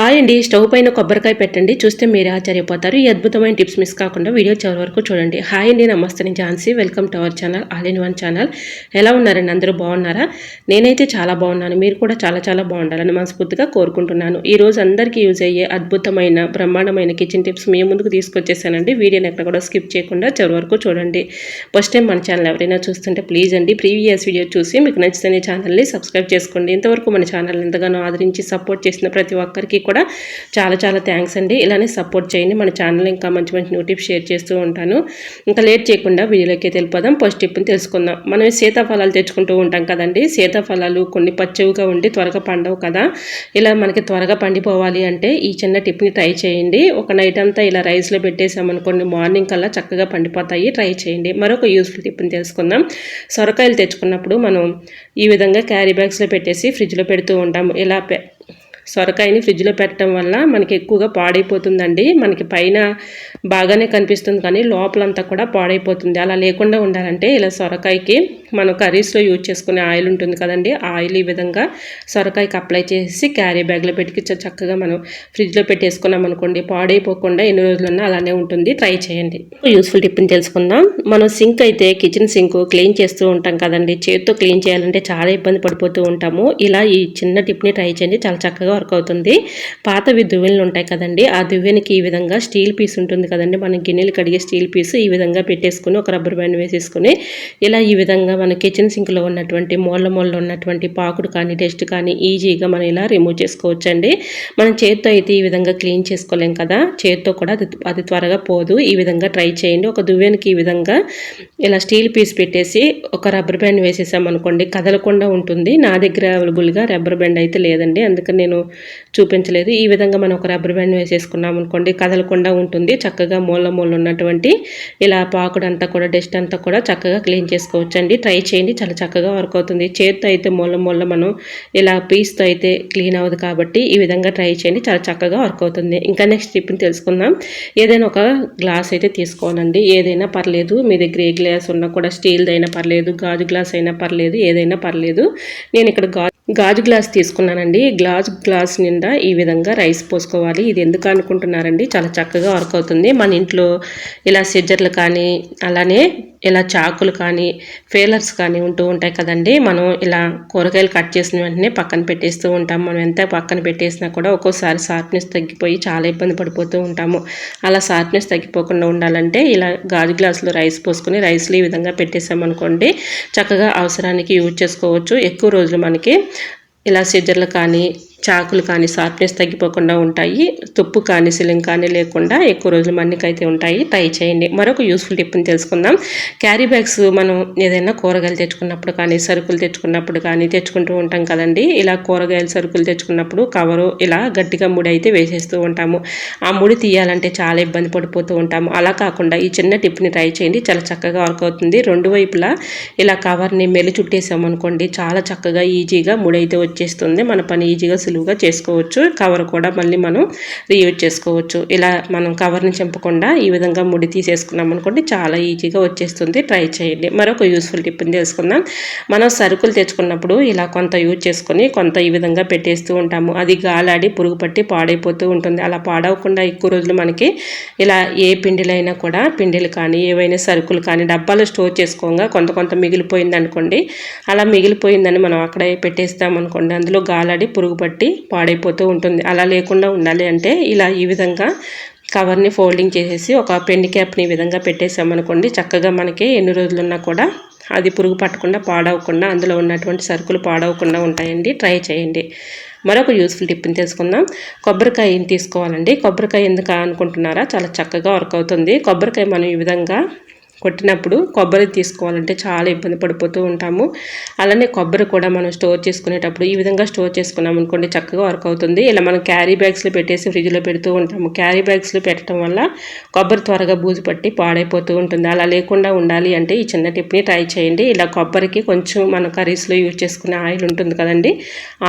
Hi అండి. Stove పైన కొబ్బరికాయ పెట్టండి, చూస్తే మీరే ఆశ్చర్యపోతారు. ఈ అద్భుతమైన టిప్స్ మిస్ కాకుండా వీడియో చివరి వరకు చూడండి. హాయ్ అండి, నమస్తే. నేను Jhansi. Welcome to our channel all in one channel. ఎలా ఉన్నారండి? అందరూ బాగున్నారా? నేనైతే చాలా బాగున్నాను. మీరు కూడా చాలా చాలా బాగుండాలని మనస్ఫూర్తిగా కోరుకుంటున్నాను. ఈ రోజు అందరికీ యూజ్ అయ్యే అద్భుతమైన బ్రహ్మాండమైన కిచెన్ టిప్స్ మీ ముందుకు తీసుకొచ్చేసానండి. వీడియోని ఎక్కడ కూడా స్కిప్ చేయకుండా చివరి వరకు చూడండి. ఫస్ట్ టైం మన ఛానల్ ఎవరైనా చూస్తుంటే ప్లీజ్ అండి, ప్రీవియస్ వీడియో చూసి మీకు నచ్చితే ఛానల్ని సబ్స్క్రైబ్ చేసుకోండి. ఇంతవరకు మన ఛానల్ ఎంతగానో ఆదరించి సపోర్ట్ చేసిన ప్రతి ఒక్కరికి కూడా చాలా చాలా థ్యాంక్స్ అండి. ఇలానే సపోర్ట్ చేయండి. మన ఛానల్ ఇంకా మంచి మంచి టిప్స్ షేర్ చేస్తూ ఉంటాను. ఇంకా లేట్ చేయకుండా వీడియోలోకి వెళ్ళిపోదాం. ఫస్ట్ టిప్ని తెలుసుకుందాం. మనం సీతాఫలాలు తెచ్చుకుంటూ ఉంటాం కదండి. సీతాఫలాలు కొన్ని పచ్చవిగా ఉండి త్వరగా పండవు కదా. ఇలా మనకి త్వరగా పండిపోవాలి అంటే ఈ చిన్న టిప్ని ట్రై చేయండి. ఒక నైట్ అంతా ఇలా రైస్లో పెట్టేసామనుకోండి, మార్నింగ్ కల్లా చక్కగా పండిపోతాయి. ట్రై చేయండి. మరొక యూస్ఫుల్ టిప్ని తెలుసుకుందాం. సొరకాయలు తెచ్చుకున్నప్పుడు మనం ఈ విధంగా క్యారీ బ్యాగ్స్లో పెట్టేసి ఫ్రిడ్జ్లో పెడుతూ ఉంటాము. ఇలా సొరకాయని ఫ్రిడ్జ్లో పెట్టడం వల్ల మనకి ఎక్కువగా పాడైపోతుందండి. మనకి పైన బాగానే కనిపిస్తుంది కానీ లోపలంతా కూడా పాడైపోతుంది. అలా లేకుండా ఉండాలంటే ఇలా సొరకాయకి మనం కర్రీస్లో యూజ్ చేసుకునే ఆయిల్ ఉంటుంది కదండి, ఆయిల్ ఈ విధంగా సొరకాయకి అప్లై చేసి క్యారీ బ్యాగ్లో పెట్టి చక్కగా మనం ఫ్రిడ్జ్లో పెట్టేసుకున్నాం అనుకోండి, పాడైపోకుండా ఎన్ని రోజులన్నా అలానే ఉంటుంది. ట్రై చేయండి. యూస్ఫుల్ టిప్ని తెలుసుకుందాం. మనం సింక్ అయితే కిచెన్ సింక్ క్లీన్ చేస్తూ ఉంటాం కదండి. చేతితో క్లీన్ చేయాలంటే చాలా ఇబ్బంది పడిపోతూ ఉంటాము. ఇలా ఈ చిన్న టిప్ని ట్రై చేయండి, చాలా చక్కగా వర్క్ అవుతుంది. పాతవి దువ్వెనలు ఉంటాయి కదండి, ఆ దువ్వెనకి ఈ విధంగా స్టీల్ పీస్ ఉంటుంది కదండి, మనం గిన్నెలు కడిగే స్టీల్ పీస్ ఈ విధంగా పెట్టేసుకుని ఒక రబ్బర్ బ్యాండ్ వేసేసుకుని ఇలా ఈ విధంగా మన కిచెన్ సింక్లో ఉన్నటువంటి మూల ఉన్నటువంటి పాకుడు కానీ డస్ట్ కానీ ఈజీగా మనం ఇలా రిమూవ్ చేసుకోవచ్చండి. మనం చేత్తో అయితే ఈ విధంగా క్లీన్ చేసుకోలేం కదా, చేత్తో కూడా అది త్వరగా పోదు. ఈ విధంగా ట్రై చేయండి. ఒక దువ్వెనకి ఈ విధంగా ఇలా స్టీల్ పీస్ పెట్టేసి ఒక రబ్బర్ బ్యాండ్ వేసేసామనుకోండి, కదలకుండా ఉంటుంది. నా దగ్గర అవైలబుల్గా రబ్బర్ బ్యాండ్ అయితే లేదండి, అందుకని నేను చూపించలేదు. ఈ విధంగా మనం ఒక రబ్బర్ బ్యాండ్ వేసేసుకున్నాం అనుకోండి, కదలకుండా ఉంటుంది. చక్కగా మూల ఉన్నటువంటి ఇలా పాకుడంతా కూడా డస్ట్ అంతా కూడా చక్కగా క్లీన్ చేసుకోవచ్చండి. ట్రై చేయండి, చాలా చక్కగా వర్క్ అవుతుంది. చేత్తో అయితే మూల మనం ఇలా పీస్తో అయితే క్లీన్ అవ్వదు కాబట్టి ఈ విధంగా ట్రై చేయండి, చాలా చక్కగా వర్క్ అవుతుంది. ఇంకా నెక్స్ట్ టిప్ని తెలుసుకుందాం. ఏదైనా ఒక గ్లాస్ అయితే తీసుకోవాలండి. ఏదైనా పర్లేదు, మీ దగ్గర ఏ గ్లాస్ ఉన్నా కూడా, స్టీల్ది అయినా పర్లేదు, గాజు గ్లాస్ అయినా పర్లేదు, ఏదైనా పర్లేదు. నేను ఇక్కడ గాజు గ్లాస్ తీసుకున్నానండి. గ్లాస్ నిండా ఈ విధంగా రైస్ పోసుకోవాలి. ఇది ఎందుకు అనుకుంటున్నారండి, చాలా చక్కగా వర్క్ అవుతుంది. మన ఇంట్లో ఇలా సిజర్లు కానీ అలానే ఇలా చాకులు కానీ ఫేలర్స్ కానీ ఉంటూ ఉంటాయి కదండి. మనం ఇలా కూరగాయలు కట్ చేసిన వెంటనే పక్కన పెట్టేస్తూ ఉంటాం. మనం ఎంత పక్కన పెట్టేసినా కూడా ఒక్కోసారి షార్ప్నెస్ తగ్గిపోయి చాలా ఇబ్బంది పడిపోతూ ఉంటాము. అలా షార్ప్నెస్ తగ్గిపోకుండా ఉండాలంటే ఇలా గాజు గ్లాసులో రైస్ పోసుకొని రైస్లో ఈ విధంగా పెట్టేసామనుకోండి, చక్కగా అవసరానికి యూజ్ చేసుకోవచ్చు. ఎక్కువ రోజులు మనకి ఇలా సిజర్లు కానీ చాకులు కానీ షార్ప్నెస్ తగ్గిపోకుండా ఉంటాయి. తుప్పు కానీ సిలింగ్ కానీ లేకుండా ఎక్కువ రోజులు మన్నికైతే ఉంటాయి. ట్రై చేయండి. మరొక యూస్ఫుల్ టిప్ని తెలుసుకుందాం. క్యారీ బ్యాగ్స్ మనం ఏదైనా కూరగాయలు తెచ్చుకున్నప్పుడు కానీ సరుకులు తెచ్చుకున్నప్పుడు కానీ తెచ్చుకుంటూ ఉంటాం కదండి. ఇలా కూరగాయలు సరుకులు తెచ్చుకున్నప్పుడు కవరు ఇలా గట్టిగా ముడి అయితే వేసేస్తూ ఉంటాము. ఆ ముడి తీయాలంటే చాలా ఇబ్బంది పడిపోతూ ఉంటాము. అలా కాకుండా ఈ చిన్న టిప్ని ట్రై చేయండి, చాలా చక్కగా వర్క్ అవుతుంది. రెండు వైపులా ఇలా కవర్ని మెలి చుట్టేసామనుకోండి, చాలా చక్కగా ఈజీగా ముడి అయితే వచ్చేస్తుంది. మన పని ఈజీగా సులువుగా చేసుకోవచ్చు. కవర్ కూడా మళ్ళీ మనం రీయూజ్ చేసుకోవచ్చు. ఇలా మనం కవర్ని చింపకుండా ఈ విధంగా ముడి తీసేసుకున్నాం అనుకోండి, చాలా ఈజీగా వచ్చేస్తుంది. ట్రై చేయండి. మరొక యూస్ఫుల్ టిప్ని తెలుసుకుందాం. మనం సరుకులు తెచ్చుకున్నప్పుడు ఇలా కొంత యూజ్ చేసుకొని కొంత ఈ విధంగా పెట్టేస్తూ ఉంటాము. అది గాలాడి పురుగు పట్టి పాడైపోతూ ఉంటుంది. అలా పాడవకుండా ఎక్కువ రోజులు మనకి ఇలా ఏ పిండిలైనా కూడా, పిండిలు కానీ ఏవైనా సరుకులు కానీ డబ్బాలో స్టోర్ చేసుకోగా కొంత మిగిలిపోయింది అనుకోండి, అలా మిగిలిపోయిందని మనం అక్కడే పెట్టేస్తామనుకోండి, అందులో గాలాడి పురుగు పట్టి పాడైపోతూ ఉంటుంది. అలా లేకుండా ఉండాలి అంటే ఇలా ఈ విధంగా కవర్ని ఫోల్డింగ్ చేసేసి ఒక పెన్ క్యాప్ని ఈ విధంగా పెట్టేసామనుకోండి, చక్కగా మనకి ఎన్ని రోజులున్నా కూడా అది పురుగు పట్టకుండా పాడవకుండా, అందులో ఉన్నటువంటి సరుకులు పాడవకుండా ఉంటాయండి. ట్రై చేయండి. మరొక యూస్ఫుల్ టిప్ని తెలుసుకుందాం. కొబ్బరికాయని తీసుకోవాలండి. కొబ్బరికాయ ఎందుకు అనుకుంటున్నారా, చాలా చక్కగా వర్క్ అవుతుంది. కొబ్బరికాయ మనం ఈ విధంగా కొట్టినప్పుడు కొబ్బరి తీసుకోవాలంటే చాలా ఇబ్బంది పడిపోతూ ఉంటాము. అలానే కొబ్బరి కూడా మనం స్టోర్ చేసుకునేటప్పుడు ఈ విధంగా స్టోర్ చేసుకున్నాం అనుకోండి, చక్కగా వర్క్ అవుతుంది. ఇలా మనం క్యారీ బ్యాగ్స్లో పెట్టేసి ఫ్రిడ్జ్లో పెడుతూ ఉంటాము. క్యారీ బ్యాగ్స్లో పెట్టడం వల్ల కొబ్బరి త్వరగా బూజు పట్టి పాడైపోతూ ఉంటుంది. అలా లేకుండా ఉండాలి అంటే ఈ చిన్న టిప్ని ట్రై చేయండి. ఇలా కొబ్బరికి కొంచెం మనం కర్రీస్లో యూజ్ చేసుకునే ఆయిల్ ఉంటుంది కదండి,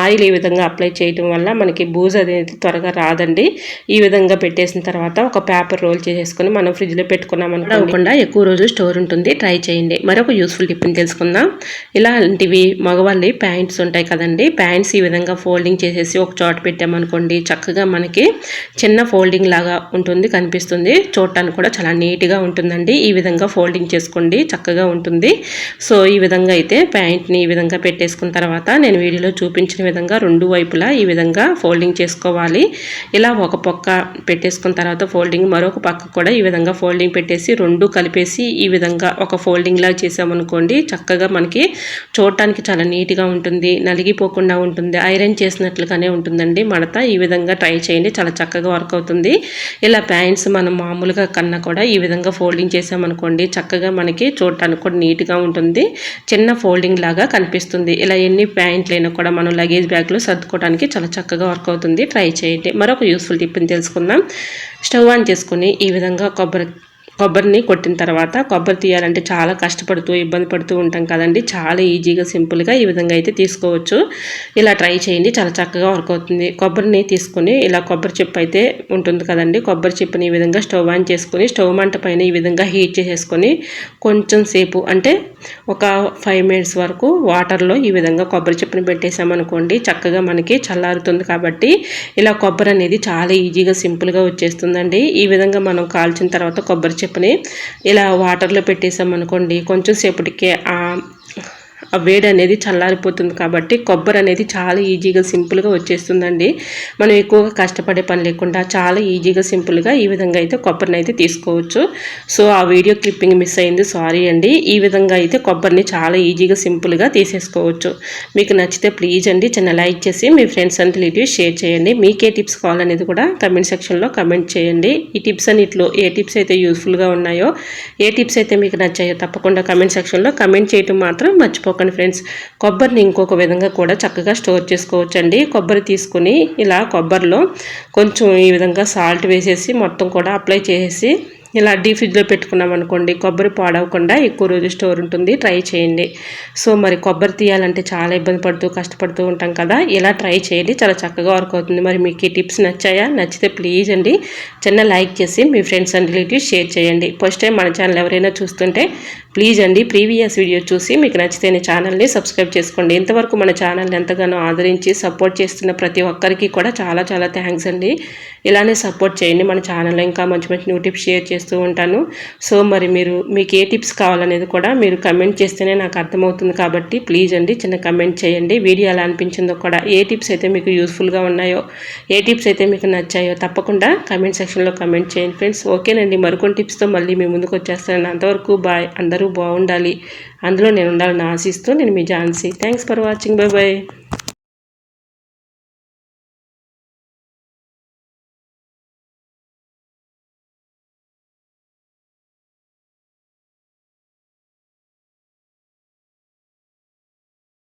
ఆయిల్ ఈ విధంగా అప్లై చేయడం వల్ల మనకి బూజు అనేది త్వరగా రాదండి. ఈ విధంగా పెట్టేసిన తర్వాత ఒక పేపర్ రోల్ చేసేసుకొని మనం ఫ్రిడ్జ్లో పెట్టుకున్నాం అనుకోకుండా ఎక్కువ రోజు స్టోర్ ఉంటుంది, ట్రై చేయండి. మరొక యూస్ఫుల్ టిప్ని తెలుసుకుందాం. ఇలాంటివి మగవాళ్ళి ప్యాంట్స్ ఉంటాయి కదండి, ప్యాంట్స్ ఈ విధంగా ఫోల్డింగ్ చేసేసి ఒక చోట పెట్టామనుకోండి, చక్కగా మనకి చిన్న ఫోల్డింగ్ లాగా ఉంటుంది, కనిపిస్తుంది. చూడటానికి కూడా చాలా నీట్గా ఉంటుందండి. ఈ విధంగా ఫోల్డింగ్ చేసుకోండి, చక్కగా ఉంటుంది. సో ఈ విధంగా అయితే ప్యాంట్ని ఈ విధంగా పెట్టేసుకున్న తర్వాత నేను వీడియోలో చూపించిన విధంగా రెండు వైపులా ఈ విధంగా ఫోల్డింగ్ చేసుకోవాలి. ఇలా ఒక పక్క పెట్టేసుకున్న తర్వాత ఫోల్డింగ్, మరొక పక్క కూడా ఈ విధంగా ఫోల్డింగ్ పెట్టేసి రెండు కలిపేసి ఈ విధంగా ఒక ఫోల్డింగ్ లాగా చేసామనుకోండి, చక్కగా మనకి చూడటానికి చాలా నీట్గా ఉంటుంది, నలిగిపోకుండా ఉంటుంది, ఐరన్ చేసినట్లుగానే ఉంటుందండి మడత. ఈ విధంగా ట్రై చేయండి, చాలా చక్కగా వర్క్ అవుతుంది. ఇలా ప్యాంట్స్ మనం మామూలుగా కన్నా కూడా ఈ విధంగా ఫోల్డింగ్ చేసామనుకోండి, చక్కగా మనకి చూడటానికి కూడా నీట్గా ఉంటుంది, చిన్న ఫోల్డింగ్ లాగా కనిపిస్తుంది. ఇలా ఎన్ని ప్యాంట్లైనా కూడా మనం లగేజ్ బ్యాగ్లో సర్దుకోవడానికి చాలా చక్కగా వర్క్ అవుతుంది, ట్రై చేయండి. మరొక యూస్ఫుల్ టిప్ని తెలుసుకుందాం. స్టవ్ ఆన్ చేసుకుని ఈ విధంగా కొబ్బరిని కొట్టిన తర్వాత, కొబ్బరి తీయాలంటే చాలా కష్టపడుతూ ఇబ్బంది పడుతూ ఉంటాం కదండి, చాలా ఈజీగా సింపుల్గా ఈ విధంగా అయితే తీసుకోవచ్చు. ఇలా ట్రై చేయండి, చాలా చక్కగా వర్క్ అవుతుంది. కొబ్బరిని తీసుకొని ఇలా కొబ్బరి చిప్ అయితే ఉంటుంది కదండి, కొబ్బరి చిప్ని ఈ విధంగా స్టవ్ ఆన్ చేసుకొని స్టవ్ మంట పైన ఈ విధంగా హీట్ చేసేసుకొని కొంచెం సేపు అంటే ఒక 5 minutes వరకు వాటర్లో ఈ విధంగా కొబ్బరి చిప్పని పెట్టేసామనుకోండి, చక్కగా మనకి చల్లారుతుంది. కాబట్టి ఇలా కొబ్బరి అనేది చాలా ఈజీగా సింపుల్గా వచ్చేస్తుందండి. ఈ విధంగా మనం కాల్చిన తర్వాత కొబ్బరి చిప్పని ఇలా వాటర్లో పెట్టేసామనుకోండి, కొంచెం సేపటికే ఆ వేడి అనేది చల్లారిపోతుంది. కాబట్టి కొబ్బరి అనేది చాలా ఈజీగా సింపుల్గా వచ్చేస్తుందండి. మనం ఎక్కువగా కష్టపడే పని లేకుండా చాలా ఈజీగా సింపుల్గా ఈ విధంగా అయితే కొబ్బరిని అయితే తీసుకోవచ్చు. సో ఆ వీడియో క్లిప్పింగ్ మిస్ అయింది, సారీ అండి. ఈ విధంగా అయితే కొబ్బరిని చాలా ఈజీగా సింపుల్గా తీసేసుకోవచ్చు. మీకు నచ్చితే ప్లీజ్ అండి చిన్న లైక్ చేసి మీ ఫ్రెండ్స్ అండ్ రిలేటివ్స్ షేర్ చేయండి. మీకే టిప్స్ కావాలనేది కూడా కమెంట్ సెక్షన్లో కమెంట్ చేయండి. ఈ టిప్స్ అన్నిట్లో ఏ టిప్స్ అయితే యూస్ఫుల్గా ఉన్నాయో, ఏ టిప్స్ అయితే మీకు నచ్చాయో తప్పకుండా కమెంట్ సెక్షన్లో కమెంట్ చేయటం మాత్రం మర్చిపోకండి ఫ్రెండ్స్. కొబ్బరిని ఇంకొక విధంగా కూడా చక్కగా స్టోర్ చేసుకోవచ్చండి. కొబ్బరి తీసుకుని ఇలా కొబ్బరిలో కొంచెం ఈ విధంగా సాల్ట్ వేసేసి మొత్తం కూడా అప్లై చేసేసి ఇలా డీప్ ఫ్రిడ్జ్లో పెట్టుకున్నాం అనుకోండి, కొబ్బరి పాడవకుండా ఎక్కువ రోజు స్టోర్ ఉంటుంది, ట్రై చేయండి. సో మరి కొబ్బరి తీయాలంటే చాలా ఇబ్బంది పడుతూ కష్టపడుతూ ఉంటాం కదా, ఇలా ట్రై చేయండి, చాలా చక్కగా వర్క్ అవుతుంది. మరి మీకు ఈ టిప్స్ నచ్చాయా? నచ్చితే ప్లీజ్ అండి చిన్న లైక్ చేసి మీ ఫ్రెండ్స్ అండ్ రిలేటివ్స్ షేర్ చేయండి. ఫస్ట్ టైం మన ఛానల్ ఎవరైనా చూస్తుంటే ప్లీజ్ అండి ప్రీవియస్ వీడియో చూసి మీకు నచ్చితే ఛానల్ని సబ్స్క్రైబ్ చేసుకోండి. ఇంతవరకు మన ఛానల్ని ఎంతగానో ఆదరించి సపోర్ట్ చేస్తున్న ప్రతి ఒక్కరికి కూడా చాలా చాలా థ్యాంక్స్ అండి. ఇలానే సపోర్ట్ చేయండి. మన ఛానల్లో ఇంకా మంచి మంచి న్యూ టిప్స్ షేర్ చేస్తూ ఉంటాను. సో మరి మీకు ఏ టిప్స్ కావాలనేది కూడా మీరు కమెంట్ చేస్తేనే నాకు అర్థమవుతుంది. కాబట్టి ప్లీజ్ అండి చిన్న కమెంట్ చేయండి. వీడియో ఎలా అనిపించిందో కూడా, ఏ టిప్స్ అయితే మీకు యూస్ఫుల్గా ఉన్నాయో, ఏ టిప్స్ అయితే మీకు నచ్చాయో తప్పకుండా కమెంట్ సెక్షన్లో కమెంట్ చేయండి ఫ్రెండ్స్. ఓకేనండి, మరికొన్ని టిప్స్తో మళ్ళీ మీ ముందుకు వచ్చేస్తాను. అంతవరకు బాయ్. అందరూ బాగుండాలి, అందులో నేను ఉండాలని ఆశిస్తూ నేను మీ Jhansi. Thanks for watching. Bye bye.